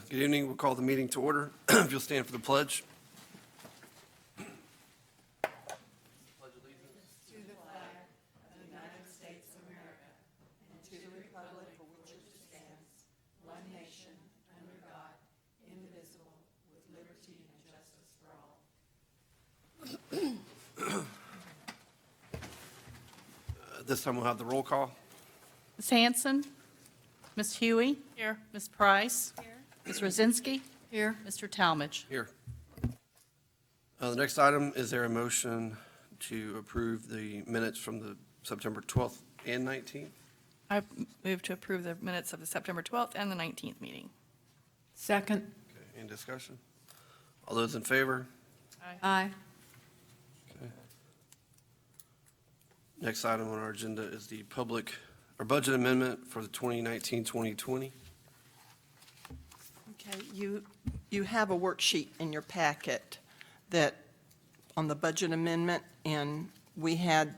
Good evening. We'll call the meeting to order. If you'll stand for the pledge. This time we'll have the roll call. Ms. Hanson? Ms. Huey? Here. Ms. Price? Here. Ms. Rosinski? Here. Mr. Talmadge? Here. The next item, is there a motion to approve the minutes from the September 12th and 19th? I move to approve the minutes of the September 12th and the 19th meeting. Second. Okay, any discussion? All those in favor? Aye. Okay. Next item on our agenda is the budget amendment for the 2019-2020. Okay, you have a worksheet in your packet that, on the budget amendment, and we had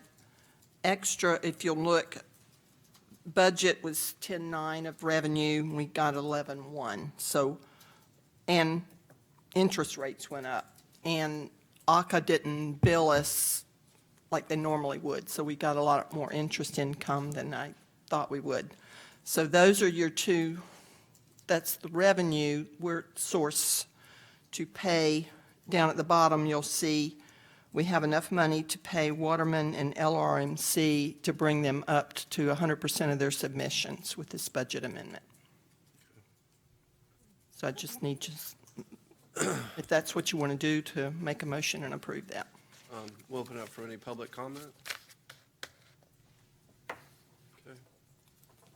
extra, if you'll look, budget was 10.9 of revenue, and we got 11.1, so, and interest rates went up, and ACA didn't bill us like they normally would, so we got a lot more interest income than I thought we would. So those are your two, that's the revenue source to pay. Down at the bottom, you'll see we have enough money to pay Waterman and LRMC to bring them up to 100% of their submissions with this budget amendment. So I just need if that's what you want to do, to make a motion and approve that. We'll open up for any public comment. Okay.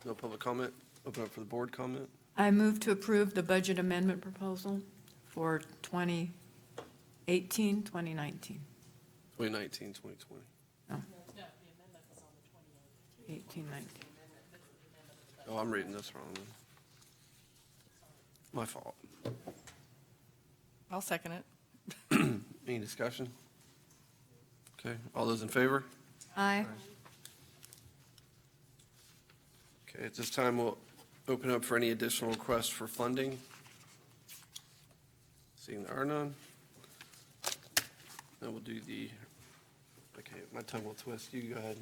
No public comment. Open up for the board comment. I move to approve the budget amendment proposal for 2018, 2019. 2019, 2020. 18, 19. Oh, I'm reading this wrong. My fault. I'll second it. Any discussion? Okay, all those in favor? Aye. Okay, at this time, we'll open up for any additional requests for funding. Seeing there are none. Then we'll do okay, my tongue will twist. You go ahead.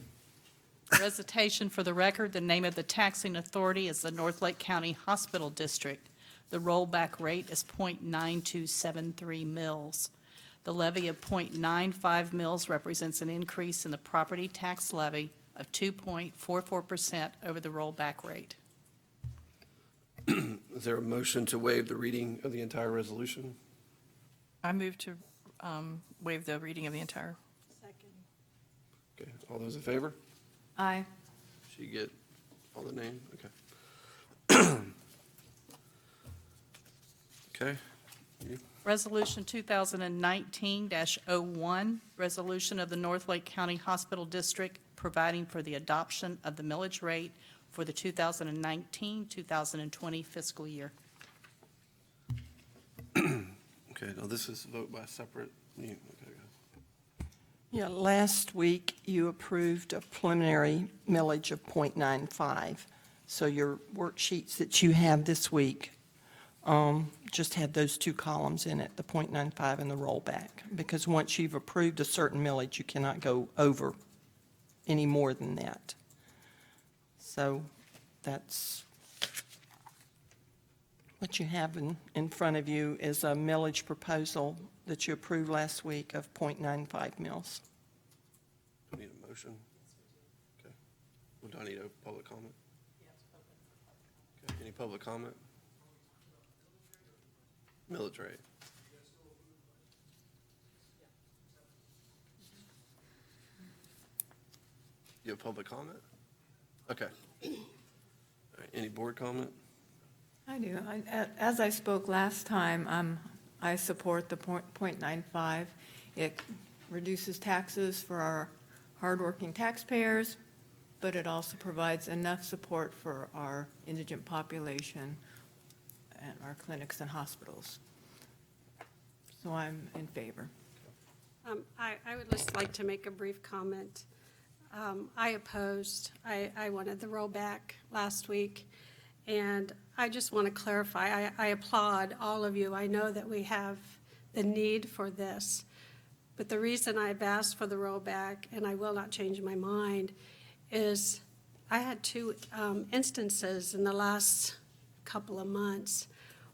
Recitation for the record, the name of the taxing authority is the North Lake County Hospital District. The rollback rate is .9273 mils. The levy of .95 mils represents an increase in the property tax levy of 2.44% over the rollback rate. Is there a motion to waive the reading of the entire resolution? I move to waive the reading of the entire. Okay, all those in favor? Aye. Should you get all the name? Okay. Okay. You? Resolution 2019-01, resolution of the North Lake County Hospital District providing for the adoption of the millage rate for the 2019-2020 fiscal year. Okay, now this is vote by separate. Okay, go. Yeah, last week you approved a preliminary millage of .95. So your worksheets that you have this week just had those two columns in it, the .95 and the rollback. Because once you've approved a certain millage, you cannot go over any more than that. So that's what you have in front of you is a millage proposal that you approved last week of .95 mils. Do we need a motion? Okay. Well, do I need a public comment? Okay, any public comment? Millage rate. You have public comment? Okay. All right, any board comment? I do. As I spoke last time, I support the .95. It reduces taxes for our hardworking taxpayers, but it also provides enough support for our indigent population and our clinics and hospitals. So I'm in favor. I would just like to make a brief comment. I opposed. I wanted the rollback last week, And I just want to clarify, I applaud all of you. I know that we have the need for this. But the reason I've asked for the rollback, and I will not change my mind, is I had two instances in the last couple of months.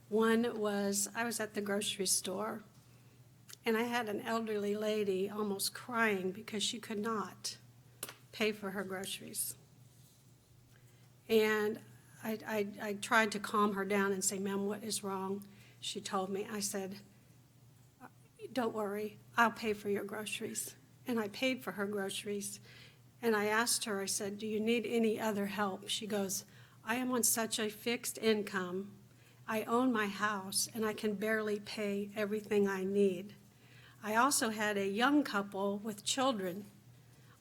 One was I was at the grocery store, and I had an elderly lady almost crying because she could not pay for her groceries. And I tried to calm her down and say, "Ma'am, what is wrong?" She told me. I said, "Don't worry, I'll pay for your groceries." And I paid for her groceries. And I asked her, I said, "Do you need any other help?" She goes, "I am on such a fixed income. I own my house, and I can barely pay everything I need." I also had a young couple with children,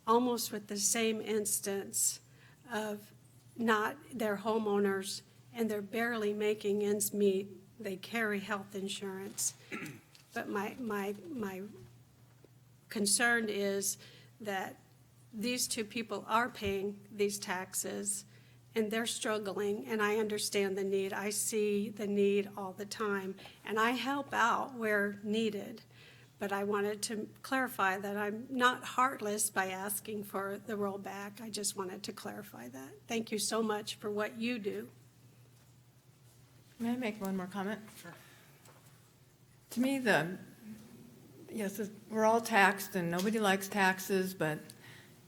almost with the same instance of not their homeowners, and they're barely making ends meet. They carry health insurance. But my concern is that these two people are paying these taxes, and they're struggling, and I understand the need. I see the need all the time, and I help out where needed. But I wanted to clarify that I'm not heartless by asking for the rollback. I just wanted to clarify that. Thank you so much for what you do. May I make one more comment? Sure. To me, yes, we're all taxed and nobody likes taxes, but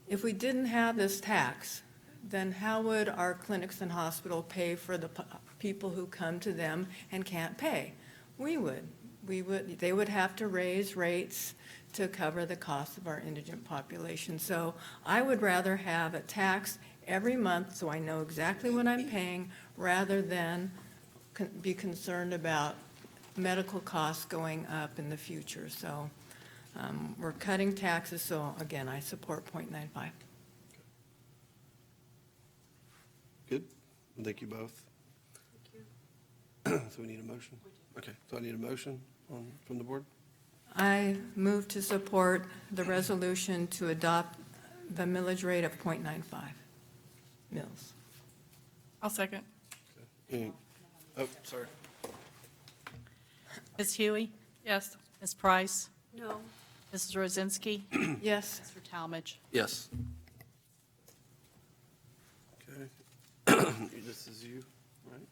if we didn't have this tax, then how would our clinics and hospital pay for the people who come to them and can't pay? We would. They would have to raise rates to cover the cost of our indigent population. So I would rather have a tax every month so I know exactly what I'm paying rather than be concerned about medical costs going up in the future. So we're cutting taxes, so again, I support .95. Good. Thank you both. So we need a motion? Okay, so I need a motion from the board? I move to support the resolution to adopt the millage rate of .95 mils. I'll second. Oh, sorry. Ms. Huey? Yes. Ms. Price? No. Mrs. Rosinski? Yes. Mr. Talmadge? Yes. Okay. This is you, right?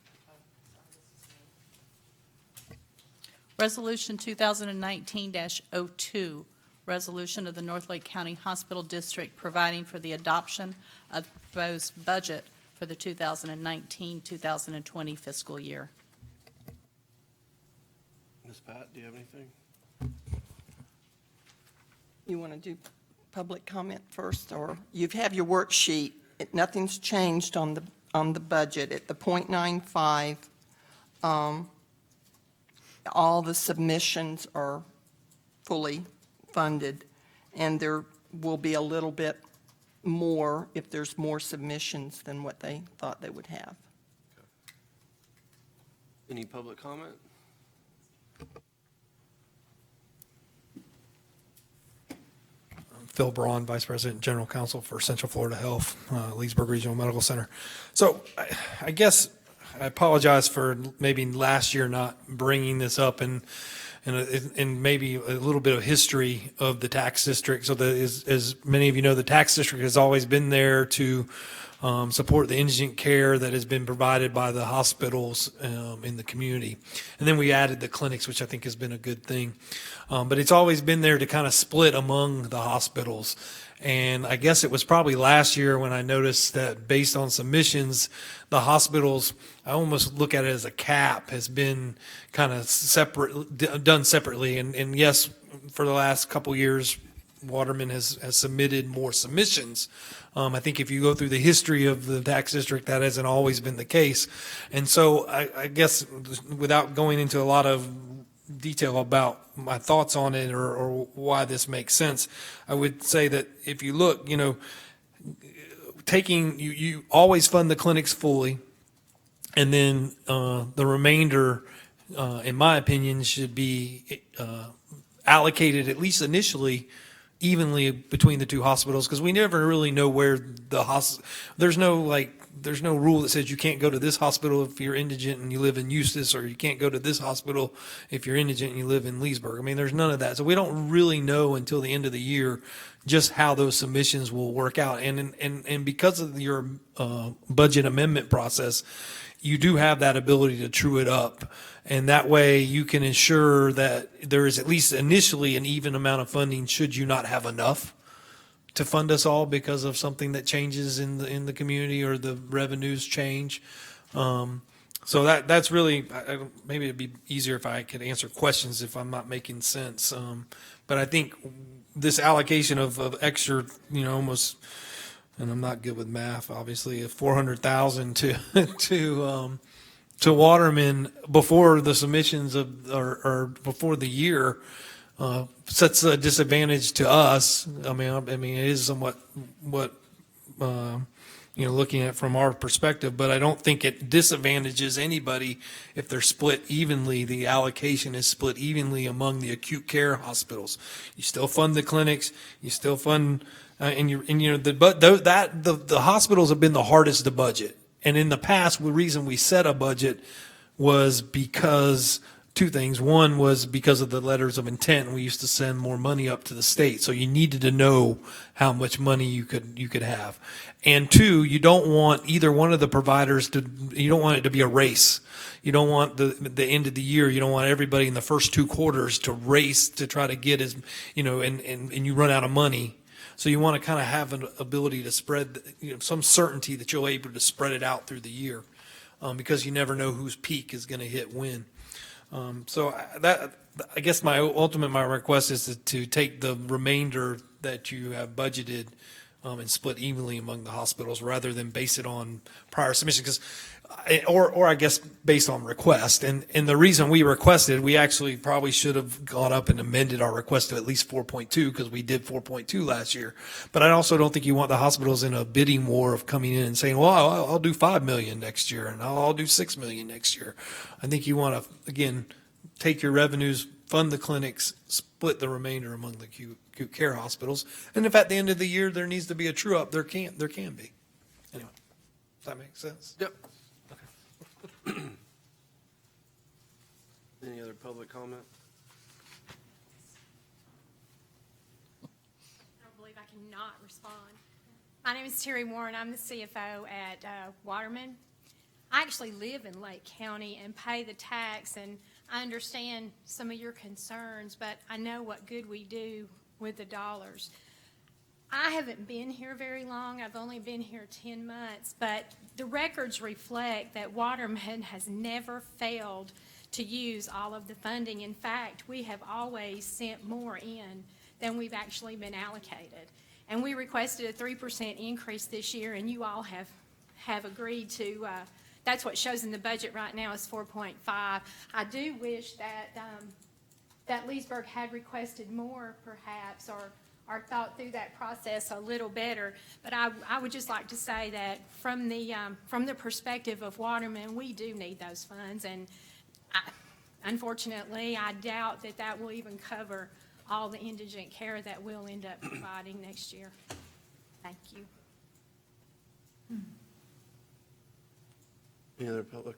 Resolution 2019-02, resolution of the North Lake County Hospital District providing for the adoption of the proposed budget for the 2019-2020 fiscal year. Ms. Pat, do you have anything? You want to do public comment first, or you have your worksheet? Nothing's changed on the budget at the .95. All the submissions are fully funded, and there will be a little bit more if there's more submissions than what they thought they would have. Any public comment? Phil Braun, Vice President, General Counsel for Central Florida Health, Leesburg Regional Medical Center. So I guess I apologize for maybe last year not bringing this up and maybe a little bit of history of the tax district. So as many of you know, the tax district has always been there to support the indigent care that has been provided by the hospitals in the community. And then we added the clinics, which I think has been a good thing. But it's always been there to kind of split among the hospitals. And I guess it was probably last year when I noticed that based on submissions, the hospitals, I almost look at it as a cap, has been kind of done separately. And yes, for the last couple years, Waterman has submitted more submissions. I think if you go through the history of the tax district, that hasn't always been the case. And so I guess without going into a lot of detail about my thoughts on it or why this makes sense, I would say that if you look, you always fund the clinics fully, and then the remainder, in my opinion, should be allocated, at least initially, evenly between the two hospitals, because we never really know where there's no rule that says you can't go to this hospital if you're indigent and you live in Eustis, or you can't go to this hospital if you're indigent and you live in Leesburg. I mean, there's none of that. So we don't really know until the end of the year just how those submissions will work out. And because of your budget amendment process, you do have that ability to true it up. And that way you can ensure that there is at least initially an even amount of funding should you not have enough to fund us all because of something that changes in the community or the revenues change. So that's really, maybe it'd be easier if I could answer questions if I'm not making sense. But I think this allocation of extra, almost, and I'm not good with math, obviously, of 400,000 to Waterman before the submissions or before the year, sets a disadvantage to us. I mean, it is somewhat looking at it from our perspective, but I don't think it disadvantages anybody if they're split evenly. The allocation is split evenly among the acute care hospitals. You still fund the clinics, you still fund, the hospitals have been the hardest to budget. And in the past, the reason we set a budget was because two things. One was because of the letters of intent. We used to send more money up to the state. So you needed to know how much money you could have. And two, you don't want either one of the providers you don't want it to be a race. You don't want the end of the year. You don't want everybody in the first two quarters to race to try to get and you run out of money. So you want to kind of have an ability to spread, some certainty that you're able to spread it out through the year, because you never know whose peak is going to hit when. I guess my request is to take the remainder that you have budgeted and split evenly among the hospitals rather than base it on prior submission, or I guess based on request. And the reason we requested, we actually probably should have gone up and amended our request to at least 4.2 because we did 4.2 last year. But I also don't think you want the hospitals in a bidding war of coming in and saying, well, I'll do 5 million next year and I'll do 6 million next year. I think you want to, again, take your revenues, fund the clinics, split the remainder among the acute care hospitals. And if at the end of the year there needs to be a true up, there can be. Anyway, does that make sense? Yep. Any other public comment? I don't believe I cannot respond. My name is Terry Warren. I'm the CFO at Waterman. I actually live in Lake County and pay the tax, and I understand some of your concerns, but I know what good we do with the dollars. I haven't been here very long. I've only been here 10 months, but the records reflect that Waterman has never failed to use all of the funding. In fact, we have always sent more in than we've actually been allocated. And we requested a 3% increase this year, and you all have agreed to, that's what shows in the budget right now is 4.5. I do wish that Leesburg had requested more perhaps, or thought through that process a little better. But I would just like to say that from the perspective of Waterman, we do need those funds. And unfortunately, I doubt that will even cover all the indigent care that we'll end up providing next year. Thank you. Any other public?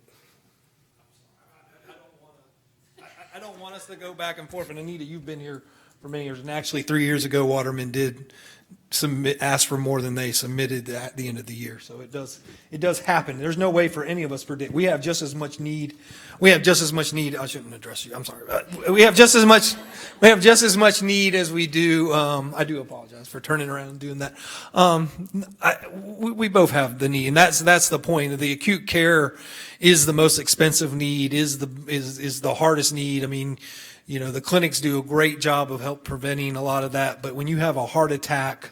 I don't want us to go back and forth. And Anita, you've been here for many years. And actually, 3 years ago, Waterman did ask for more than they submitted at the end of the year. So it does happen. There's no way for any of us to predict. We have just as much need. I shouldn't address you. I'm sorry. We have just as much need as we do. I do apologize for turning around and doing that. We both have the need, and that's the point. The acute care is the most expensive need, is the hardest need. I mean, the clinics do a great job of help preventing a lot of that. But when you have a heart attack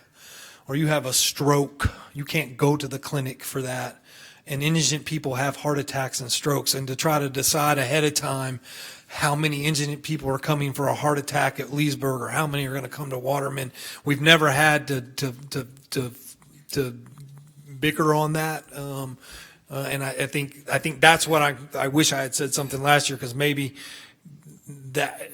or you have a stroke, you can't go to the clinic for that. And indigent people have heart attacks and strokes. And to try to decide ahead of time how many indigent people are coming for a heart attack at Leesburg or how many are going to come to Waterman, we've never had to bicker on that. And I think that's what I wish I had said something last year, because maybe that,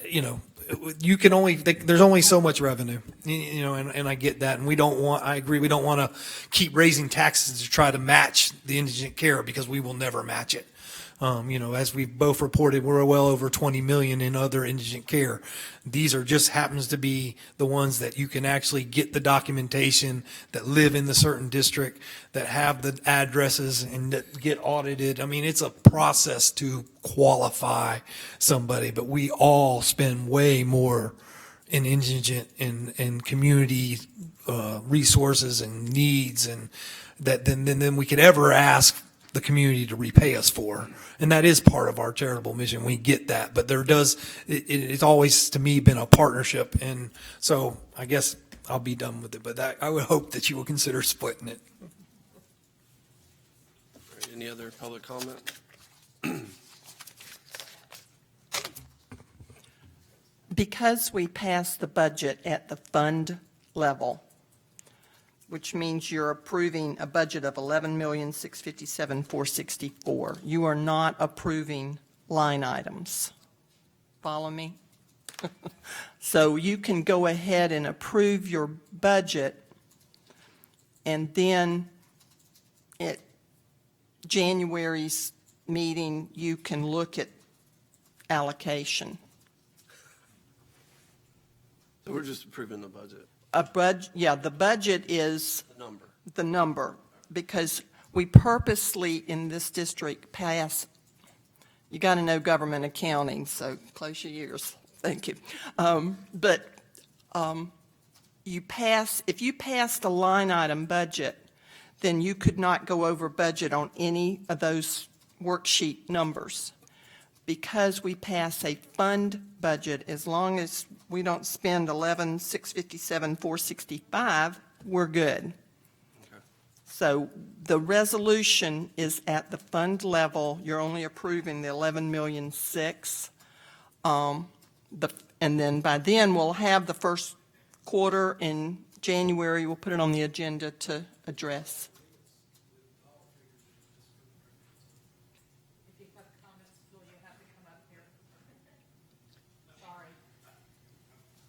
you can only, there's only so much revenue, and I get that. And I agree, we don't want to keep raising taxes to try to match the indigent care because we will never match it. As we've both reported, we're well over 20 million in other indigent care. These are just happens to be the ones that you can actually get the documentation, that live in the certain district, that have the addresses and that get audited. I mean, it's a process to qualify somebody, but we all spend way more in indigent and community resources and needs and that than we could ever ask the community to repay us for. And that is part of our charitable mission. We get that, but it's always to me been a partnership. And so I guess I'll be done with it, but I would hope that you will consider splitting it. Any other public comment? Because we passed the budget at the fund level, which means you're approving a budget of $11,657,464. You are not approving line items. Follow me? So you can go ahead and approve your budget, and then at January's meeting, you can look at allocation. So we're just approving the budget, The budget is the number. the number, because we purposely in this district pass, you got to know government accounting, so close your ears. Thank you. If you passed a line item budget, then you could not go over budget on any of those worksheet numbers. Because we pass a fund budget, as long as we don't spend $11,657,465, we're good. Okay. So the resolution is at the fund level. You're only approving the 11,000,006. And then by then, we'll have the first quarter in January. We'll put it on the agenda to address.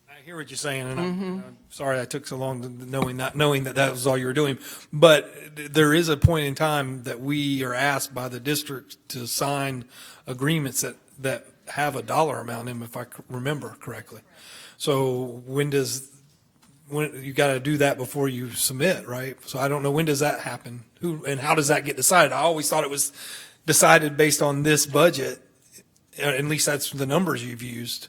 I hear what you're saying, and I'm sorry I took so long knowing that was all you were doing. But there is a point in time that we are asked by the district to sign agreements that have a dollar amount in them, if I remember correctly. So when you got to do that before you submit, right? So I don't know, when does that happen? And how does that get decided? I always thought it was decided based on this budget. At least that's the numbers you've used.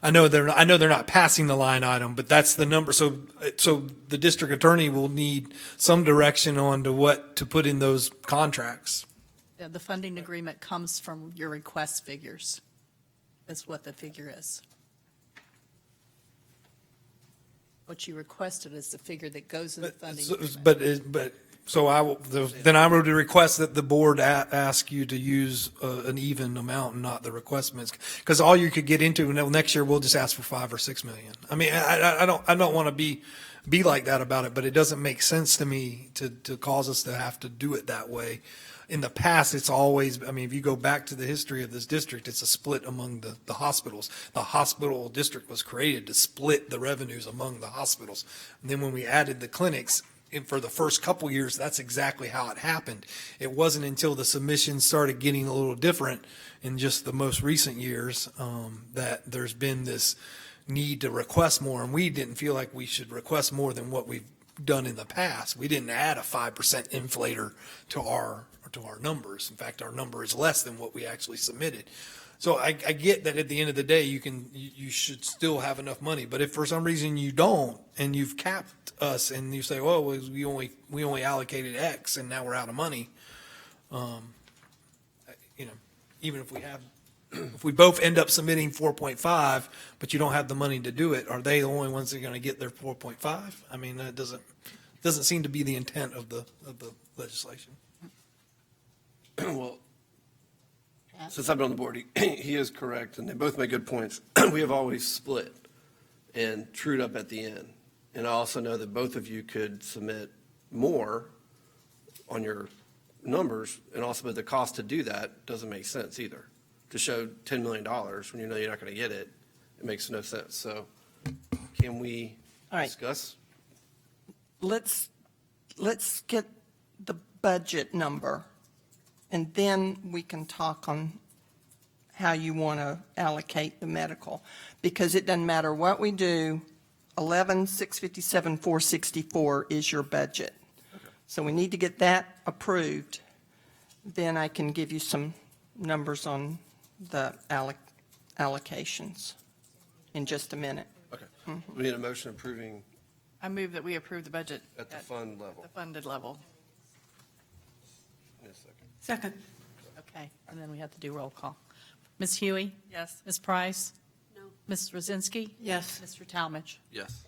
I know they're not passing the line item, but that's the number. So the district attorney will need some direction on to what to put in those contracts. Yeah, the funding agreement comes from your request figures. That's what the figure is. What you requested is the figure that goes in the funding agreement. So I will request that the board ask you to use an even amount and not the request minutes, because all you could get into next year, we'll just ask for 5 or 6 million. I mean, I don't want to be like that about it, but it doesn't make sense to me to cause us to have to do it that way. In the past, it's always, I mean, if you go back to the history of this district, it's a split among the hospitals. The hospital district was created to split the revenues among the hospitals. And then when we added the clinics, and for the first couple years, that's exactly how it happened. It wasn't until the submissions started getting a little different in just the most recent years that there's been this need to request more, and we didn't feel like we should request more than what we've done in the past. We didn't add a 5% inflator to our numbers. In fact, our number is less than what we actually submitted. So I get that at the end of the day, you should still have enough money. But if for some reason you don't, and you've capped us, and you say, well, we only allocated X, and now we're out of money, even if we both end up submitting 4.5, but you don't have the money to do it, are they the only ones that are going to get their 4.5? I mean, that doesn't seem to be the intent of the legislation. Well, since I've been on the board, he is correct, and they both make good points. We have always split and trued up at the end. And I also know that both of you could submit more on your numbers, and also, but the cost to do that doesn't make sense either. To show $10 million when you know you're not going to get it, It makes no sense. So can we All right. discuss? Let's get the budget number, and then we can talk on how you want to allocate the medical. Because it doesn't matter what we do, 11,657,464 is your budget. So we need to get that approved. Then I can give you some numbers on the allocations in just a minute. Okay. We need a motion approving I move that we approve the budget. at the fund level. The funded level. In a second. Second. Okay, and then we have to do roll call. Ms. Huey? Yes. Ms. Price? No. Ms. Rosinski? Yes. Mr. Talmadge? Yes.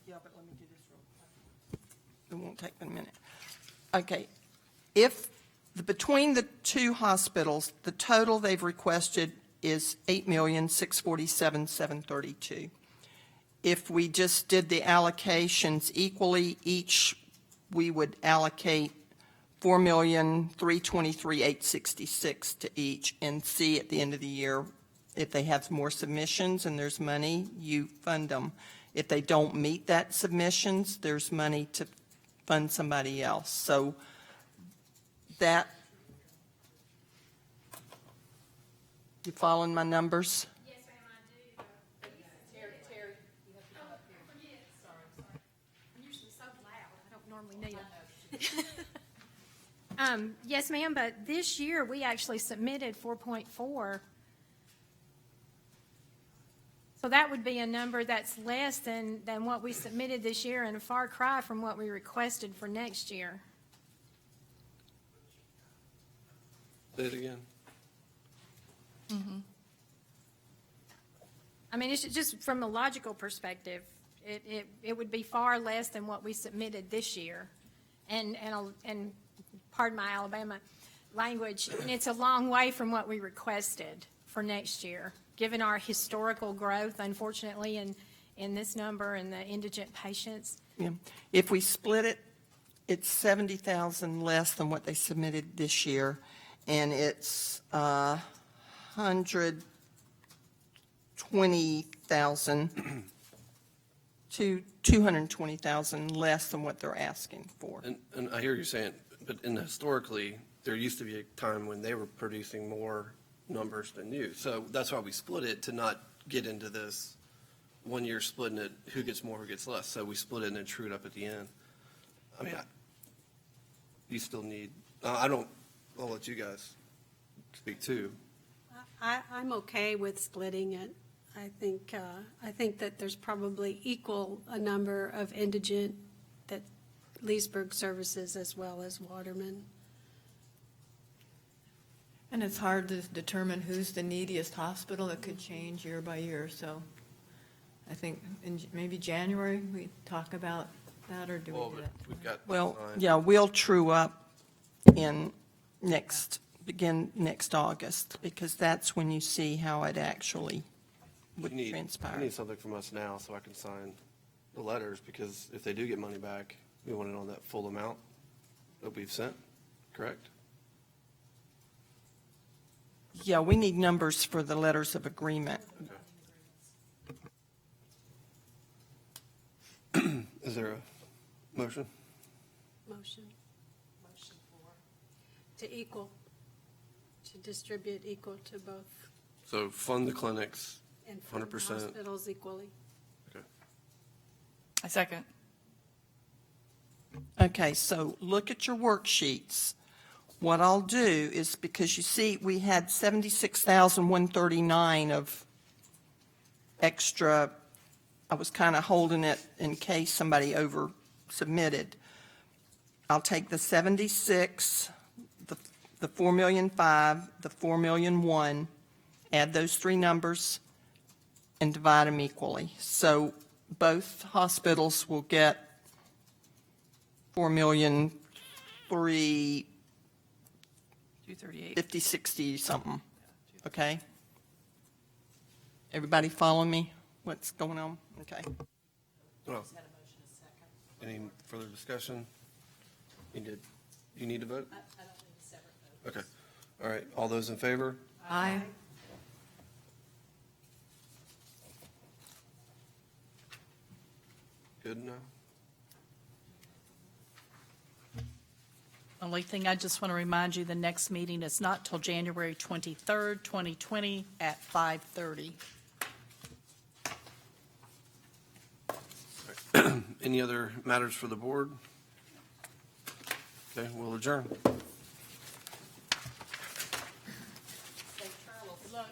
Yeah, but let me do this real quick. It won't take but a minute. Okay, if, between the two hospitals, the total they've requested is $8,647,732. If we just did the allocations equally, each, we would allocate $4,323,866 to each, and see at the end of the year, if they have more submissions and there's money, you fund them. If they don't meet that submissions, there's money to fund somebody else. So that, you following my numbers? Yes, ma'am, I do. Terry, you have to come up here. Sorry. I'm usually so loud, I don't normally need them. Yes, ma'am, but this year, we actually submitted 4.4. So that would be a number that's less than what we submitted this year, and a far cry from what we requested for next year. Say it again. I mean, it's just from a logical perspective, it would be far less than what we submitted this year. And pardon my Alabama language, and it's a long way from what we requested for next year, given our historical growth, unfortunately, in this number and the indigent patients. Yeah. If we split it, it's 70,000 less than what they submitted this year, and it's 120,000 to 220,000 less than what they're asking for. And I hear you saying, but historically, there used to be a time when they were producing more numbers than you. So that's why we split it, to not get into this 1 year splitting it, who gets more, who gets less. So we split it and then true it up at the end. I mean, you still need, I'll let you guys speak too. I'm okay with splitting it. I think that there's probably equal a number of indigent that Leesburg services as well as Waterman. And it's hard to determine who's the neediest hospital. It could change year by year, so I think in maybe January, we talk about that, or do Well, we do but that? we've got. Well, time. yeah, we'll true up begin next August, because that's when you see how it actually would You transpire. need something from us now so I can sign the letters, because if they do get money back, we want it on that full amount that we've sent, correct? Yeah, we need numbers for the letters of agreement. Is there a motion? Motion to distribute equal to both So fund the clinics, and fund 100%. hospitals equally. Okay. I second. Okay, so look at your worksheets. What I'll do is, because you see, we had 76,139 of extra, I was kind of holding it in case somebody over submitted. I'll take the 76, the 4,000,005, the 4,000,001, add those three numbers, and divide them equally. So both hospitals will get 4,000,003, 238. 50, 60 something, okay? Everybody follow me? What's going on? Okay. Well, any further discussion? You did. You need to vote? I don't need a separate vote. Okay. All right. All those in favor? Aye. Good now? Only thing I just want to remind you, the next meeting is not till January 23rd, 2020 at 5:30. Any other matters for the board? Okay, we'll adjourn. Good luck.